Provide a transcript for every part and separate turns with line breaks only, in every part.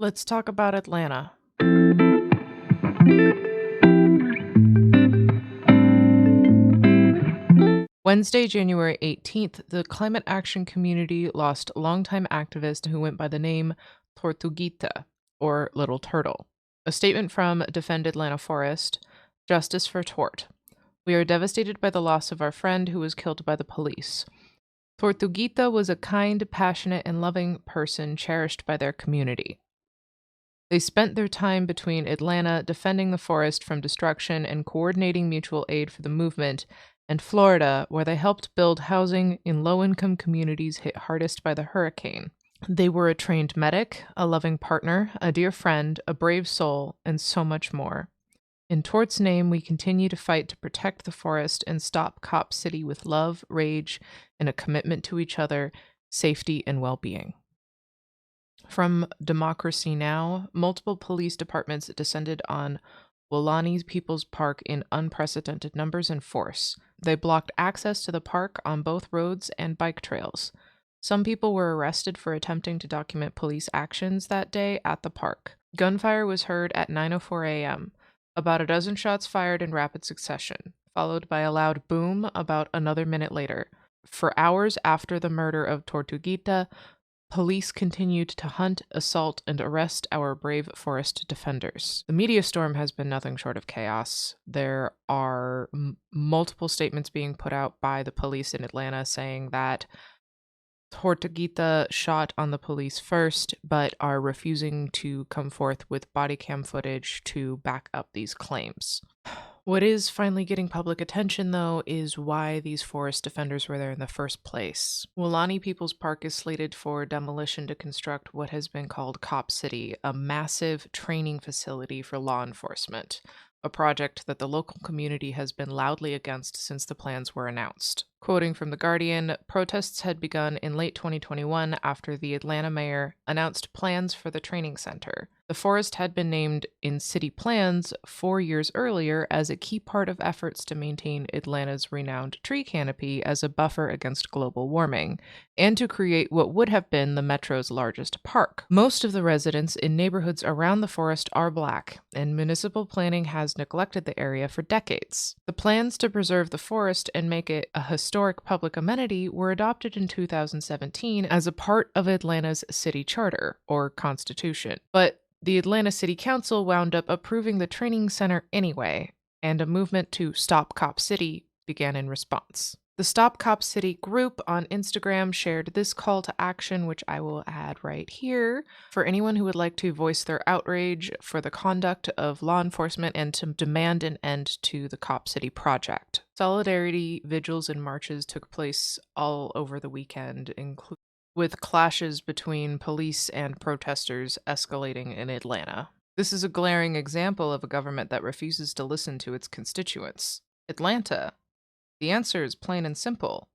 Let's talk about Atlanta. Wednesday, January 18th, the climate action community lost longtime activist who went by the name Tortuguita, or Little Turtle. A statement from Defend Atlanta Forest, Justice for Tort. We are devastated by the loss of our friend who was killed by the police. Tortuguita was a kind, passionate, and loving person cherished by their community. They spent their time between Atlanta defending the forest from destruction and coordinating mutual aid for the movement, and Florida, where they helped build housing in low income communities hit hardest by the hurricane. They were a trained medic, a loving partner, a dear friend, a brave soul, and so much more. In Tort's name, we continue to fight to protect the forest and stop Cop City with love, rage, and a commitment to each other, safety, and well being. From Democracy Now!, multiple police departments descended on Wolani People's Park in unprecedented numbers and force. They blocked access to the park on both roads and bike trails. Some people were arrested for attempting to document police actions that day at the park. Gunfire was heard at 9:04 a.m., about a dozen shots fired in rapid succession, followed by a loud boom about another minute later. For hours after the murder of Tortuguita, police continued to hunt, assault, and arrest our brave forest defenders. The media storm has been nothing short of chaos. There are multiple statements being put out by the police in Atlanta saying that Tortuguita shot on the police first, but are refusing to come forth with body cam footage to back up these claims. What is finally getting public attention, though, is why these forest defenders were there in the first place. Wolani People's Park is slated for demolition to construct what has been called Cop City, a massive training facility for law enforcement, a project that the local community has been loudly against since the plans were announced. Quoting from The Guardian, protests had begun in late 2021 after the Atlanta mayor announced plans for the training center. The forest had been named in city plans 4 years earlier as a key part of efforts to maintain Atlanta's renowned tree canopy as a buffer against global warming, and to create what would have been the metro's largest park. Most of the residents in neighborhoods around the forest are Black, and municipal planning has neglected the area for decades. The plans to preserve the forest and make it a historic public amenity were adopted in 2017 as a part of Atlanta's city charter, or constitution. But the Atlanta City Council wound up approving the training center anyway, and a movement to Stop Cop City began in response. The Stop Cop City group on Instagram shared this call to action, which I will add right here, for anyone who would like to voice their outrage for the conduct of law enforcement and to demand an end to the Cop City project. Solidarity vigils and marches took place all over the weekend, with clashes between police and protesters escalating in Atlanta. This is a glaring example of a government that refuses to listen to its constituents. Atlanta, the answer is plain and simple: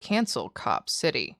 cancel Cop City.